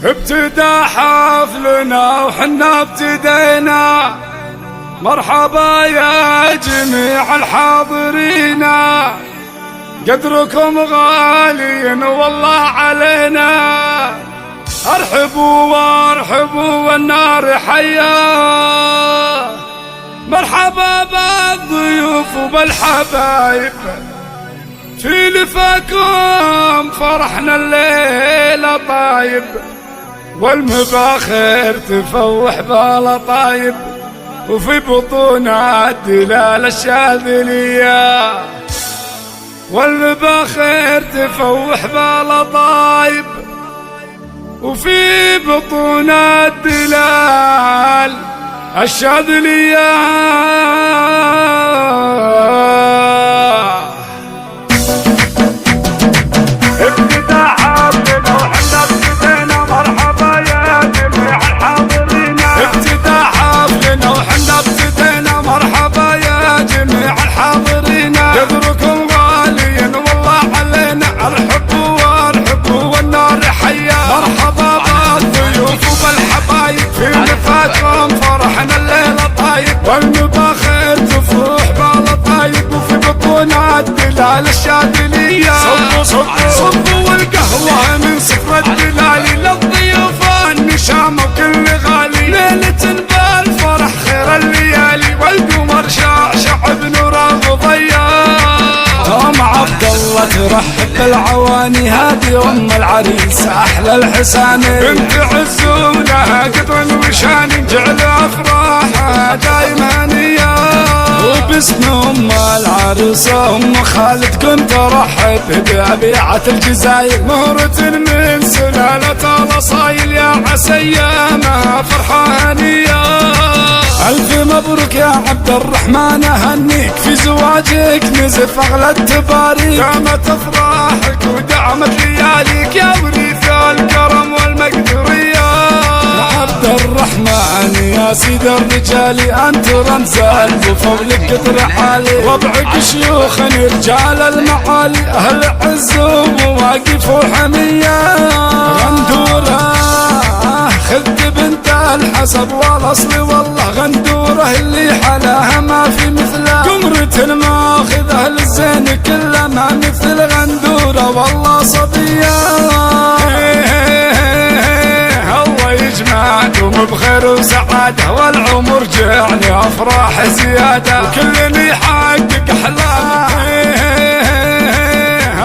ابتدى حفلنا وحنا ابتدينا، مرحبا يا جميع الحاضرين، قدركم غالي والله علينا. ارحبوا وارحبوا والنار حيا، مرحبا بالضيوف وبالحبايب، في لفاكم فرحنا الليلة طايب، والمباخر تفوح بالطايب، وفي بطونها الدلال الشاذلية، والمباخر تفوح بالطايب، وفي بطونها الدلال الشاذلية. والمباخر تفوح بالطايب، وفي بطونها الدلال الشاذلية. صبوا والقهوة من صفر الدلال، للضيوف النشامة وكل غالي، ليلة بالفرح خير الليالي، والقمر شعشع بنوره وضياء. عبد الله ترحب بالعواني، هذه ام العريس احلى الحساني، بنت عز ولها قدر وشان، جعل افراحها دايما هنيه. وباسم ام العروسه ام خالد كنت ارحب بأبيعة الجزاير، مهرة من سلالة الاصايل، يا عسى ايامها فرحه هنيه. ألف مبروك يا عبد الرحمن، أهنيك في زواجك نزف أغلى التباريك، دامت أفراحك ودعمت لياليك، يا وريث الكرم والمقدورية. يا عبد الرحمن يا سيد الرجال، أنت رمز وفضلك قدر عالي، وضعك شيوخ رجال المعالي، أهل عز ومواقف وحمية. غندورة خذ بنت الحسب والاصل، والله غندوره اللي حلاها ما في مثله، قمرة ماخذه للزين كله، ما مثل غندوره والله صبيه. الله يجمعكم بخير وسعاده، والعمر جعلي افراح زياده، وكل يحقق احلامه.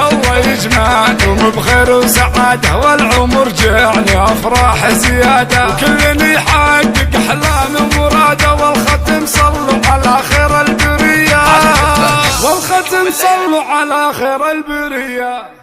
الله يجمعكم بخير وسعاده، والعمر جعلي افراح زياده، وكل يحقق احلامه ومراده، والختم صلوا على خير البريه، والختم صلوا على خير البريه.